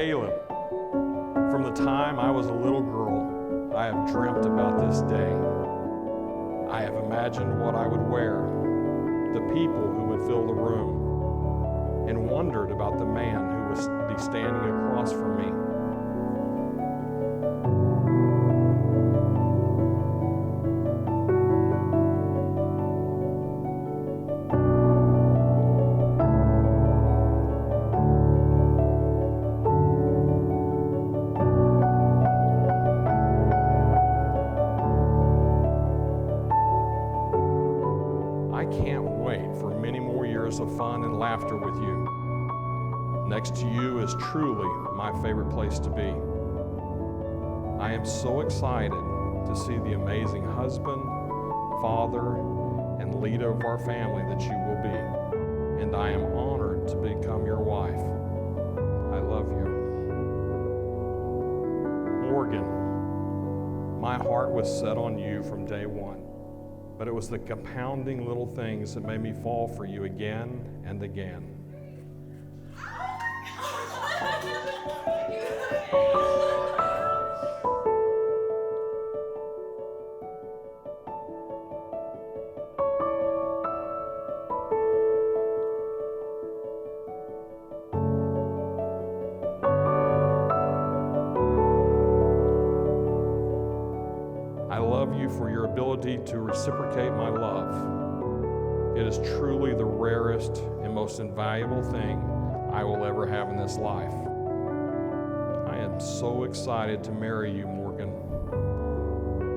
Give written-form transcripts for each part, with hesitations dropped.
Caleb. From the time I was a little girl, I have dreamt about this day. I have imagined what I would wear, the people who would fill the room, and wondered about the man who would be standing across from me. I can't wait for many more years of fun and laughter with you. Next to you is truly my favorite place to be. I am so excited to see the amazing husband, father, and leader of our family that you will be. And I am honored to become your wife. I love you. Morgan, my heart was set on you from day one. But it was the compounding little things that made me fall for you again and again. I love you for your ability to reciprocate my love. It is truly the rarest and most invaluable thing I will ever have in this life. I am so excited to marry you, Morgan.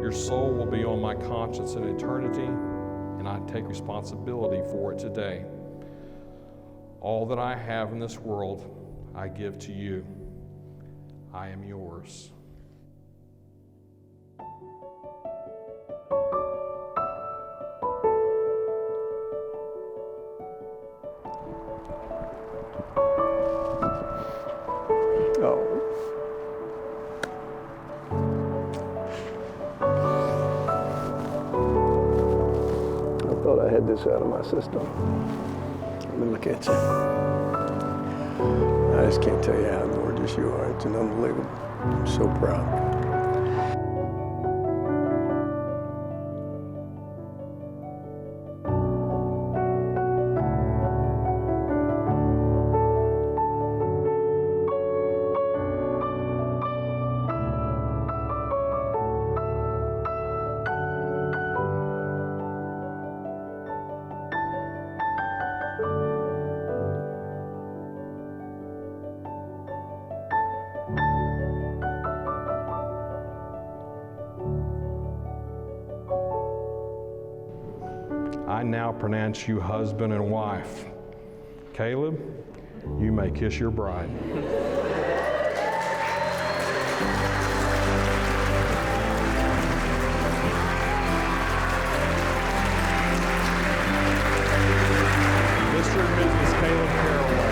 Your soul will be on my conscience in eternity, and I take responsibility for it today. All that I have in this world, I give to you. I am yours. I thought I had this out of my system. Let me look at you. I just can't tell you how gorgeous you are. It's unbelievable. I'm so proud. I now pronounce you husband and wife. Caleb, you may kiss your bride. Mr. and Mrs. Caleb Caraway.